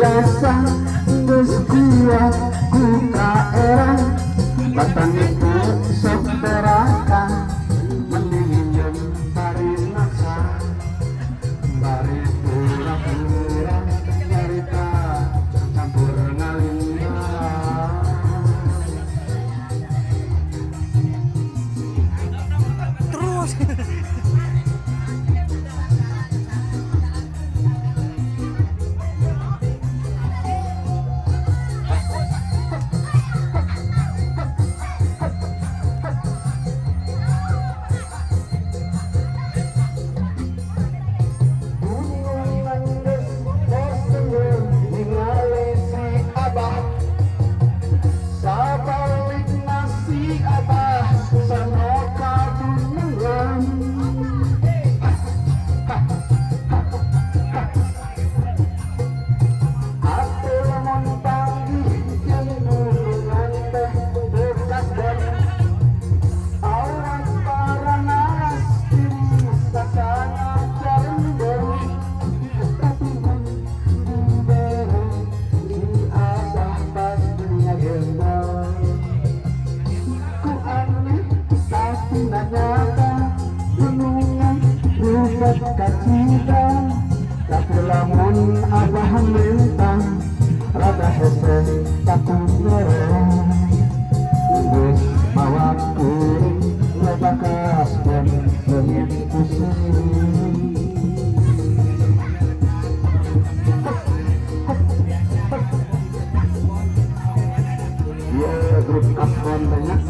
biasa geus kuat ku kaerang batang itu sok berakah mending jeung bari maksa bari pura-pura nyarita campur ngalimba terus kacita tapi lamun abah minta rada hese takut dorong geus mawa kuring loba kasbon leungit pusing ya grup kasbon banyak